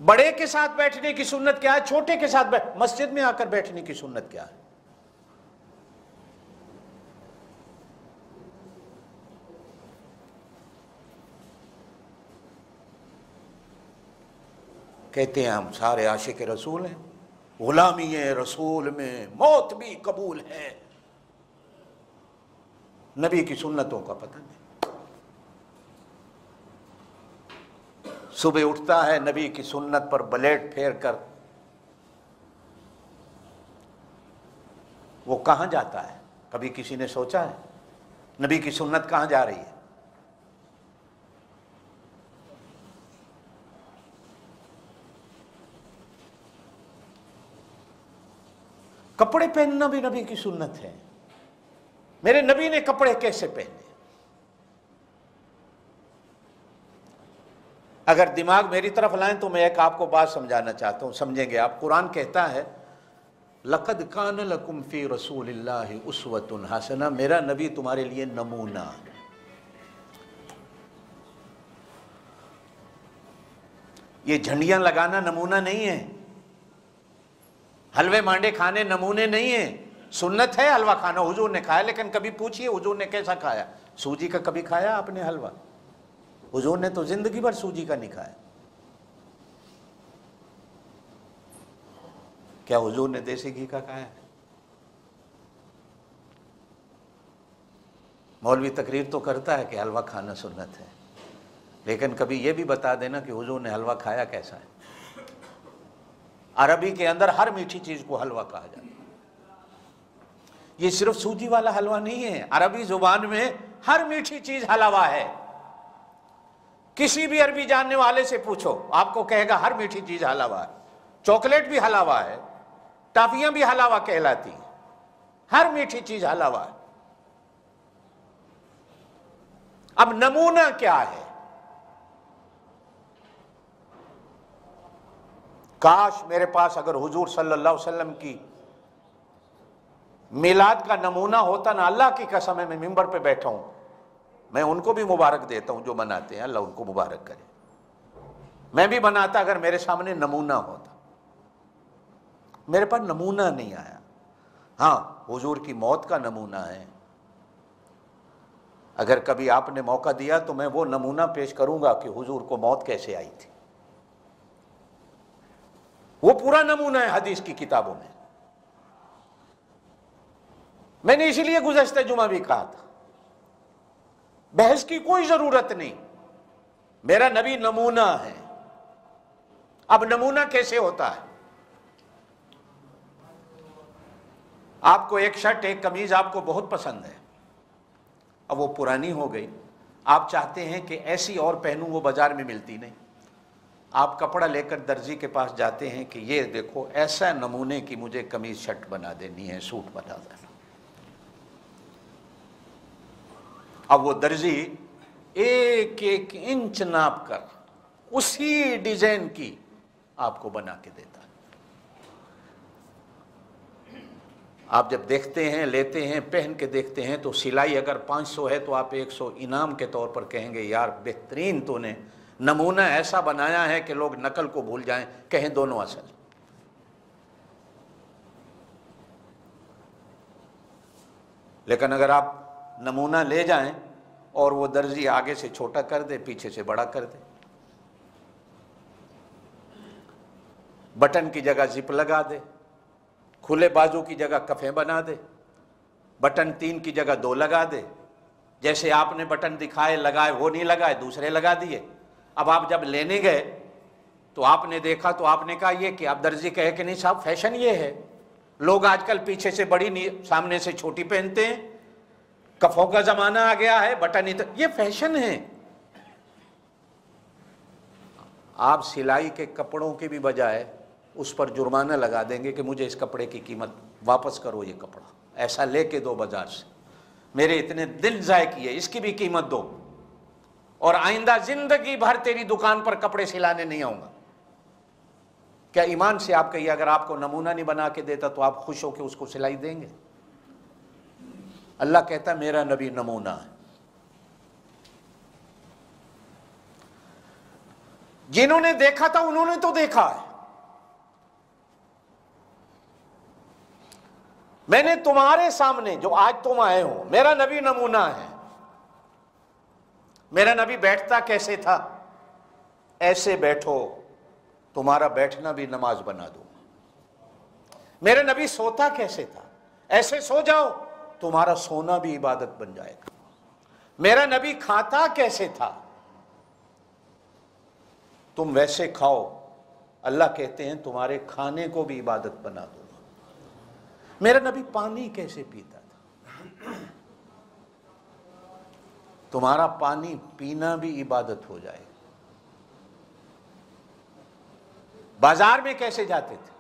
बड़े के साथ बैठने की सुन्नत क्या है, छोटे के साथ मस्जिद में आकर बैठने की सुन्नत क्या है? कहते हैं हम सारे आशिक रसूल हैं, गुलामी रसूल में मौत भी कबूल है, नबी की सुन्नतों का पता नहीं। सुबह उठता है, नबी की सुन्नत पर ब्लेड फेर कर वो कहां जाता है? कभी किसी ने सोचा है नबी की सुन्नत कहां जा रही है? कपड़े पहनना भी नबी की सुन्नत है। मेरे नबी ने कपड़े कैसे पहने? अगर दिमाग मेरी तरफ लाएं तो मैं एक आपको बात समझाना चाहता हूं, समझेंगे आप। कुरान कहता है लक़द कान लकुम फ़ी रसूलिल्लाहि उस्वतुन हसना, मेरा नबी तुम्हारे लिए नमूना है। ये झंडियां लगाना नमूना नहीं है, हलवे मांडे खाने नमूने नहीं है। सुन्नत है हलवा खाना, हुजूर ने खाया, लेकिन कभी पूछिए हुजूर ने कैसा खाया? सूजी का कभी खाया आपने हलवा? हुजूर ने तो जिंदगी भर सूजी का नहीं खाया। क्या हुजूर ने देसी घी का खाया? मौलवी तकरीर तो करता है कि हलवा खाना सुन्नत है, लेकिन कभी यह भी बता देना कि हुजूर ने हलवा खाया कैसा है। अरबी के अंदर हर मीठी चीज को हलवा कहा जाता है। ये सिर्फ सूजी वाला हलवा नहीं है, अरबी जुबान में हर मीठी चीज हलवा है। किसी भी अरबी जानने वाले से पूछो, आपको कहेगा हर मीठी चीज हलवा है। चॉकलेट भी हलवा है, टॉफियां भी हलवा कहलाती हैं, हर मीठी चीज हलवा है। अब नमूना क्या है? काश मेरे पास अगर हुजूर सल्लल्लाहु अलैहि वसल्लम की मिलाद का नमूना होता ना, अल्लाह की कसम है, मैं मिंबर पे बैठा हूं, मैं उनको भी मुबारक देता हूं जो बनाते हैं, अल्लाह उनको मुबारक करे। मैं भी बनाता अगर मेरे सामने नमूना होता। मेरे पास नमूना नहीं आया। हाँ, हुजूर की मौत का नमूना है। अगर कभी आपने मौका दिया तो मैं वो नमूना पेश करूंगा कि हुजूर को मौत कैसे आई थी। वो पूरा नमूना है हदीस की किताबों में। मैंने इसीलिए गुज़श्ता जुमा भी कहा था, बहस की कोई जरूरत नहीं, मेरा नबी नमूना है। अब नमूना कैसे होता है? आपको एक शर्ट एक कमीज आपको बहुत पसंद है, अब वो पुरानी हो गई, आप चाहते हैं कि ऐसी और पहनूं, वो बाजार में मिलती नहीं। आप कपड़ा लेकर दर्जी के पास जाते हैं कि ये देखो ऐसा नमूने की मुझे कमीज शर्ट बना देनी है, सूट बना देना। अब वो दर्जी एक एक इंच नाप कर उसी डिजाइन की आपको बना के देता है। आप जब देखते हैं, लेते हैं, पहन के देखते हैं तो सिलाई अगर 500 है तो आप 100 इनाम के तौर पर कहेंगे, यार बेहतरीन तूने नमूना ऐसा बनाया है कि लोग नकल को भूल जाएं, कहें दोनों असल। लेकिन अगर आप नमूना ले जाएं और वो दर्जी आगे से छोटा कर दे, पीछे से बड़ा कर दे, बटन की जगह जिप लगा दे, खुले बाजू की जगह कफे बना दे, बटन 3 की जगह 2 लगा दे, जैसे आपने बटन दिखाए लगाए वो नहीं लगाए, दूसरे लगा दिए। अब आप जब लेने गए तो आपने देखा तो आपने कहा ये कि आप दर्जी कहे कि नहीं साहब फैशन ये है, लोग आजकल पीछे से बड़ी सामने से छोटी पहनते हैं, कफों का जमाना आ गया है, बटन ये फैशन है। आप सिलाई के कपड़ों के भी बजाय उस पर जुर्माना लगा देंगे कि मुझे इस कपड़े की कीमत वापस करो, ये कपड़ा ऐसा लेके दो बाजार से, मेरे इतने दिन ज़ाय किए, इसकी भी कीमत दो, और आइंदा जिंदगी भर तेरी दुकान पर कपड़े सिलाने नहीं आऊंगा। क्या ईमान से आप कहिए, अगर आपको नमूना नहीं बना के देता तो आप खुश होकर उसको सिलाई देंगे? अल्लाह कहता मेरा नबी नमूना है। जिन्होंने देखा था उन्होंने तो देखा है। मैंने तुम्हारे सामने जो आज तुम आए हो, मेरा नबी नमूना है। मेरा नबी बैठता कैसे था? ऐसे बैठो, तुम्हारा बैठना भी नमाज बना दूंगा। मेरा नबी सोता कैसे था? ऐसे सो जाओ, तुम्हारा सोना भी इबादत बन जाएगा। मेरा नबी खाता कैसे था? तुम वैसे खाओ, अल्लाह कहते हैं तुम्हारे खाने को भी इबादत बना दूंगा। मेरा नबी पानी कैसे पीता था? तुम्हारा पानी पीना भी इबादत हो जाएगा। बाजार में कैसे जाते थे?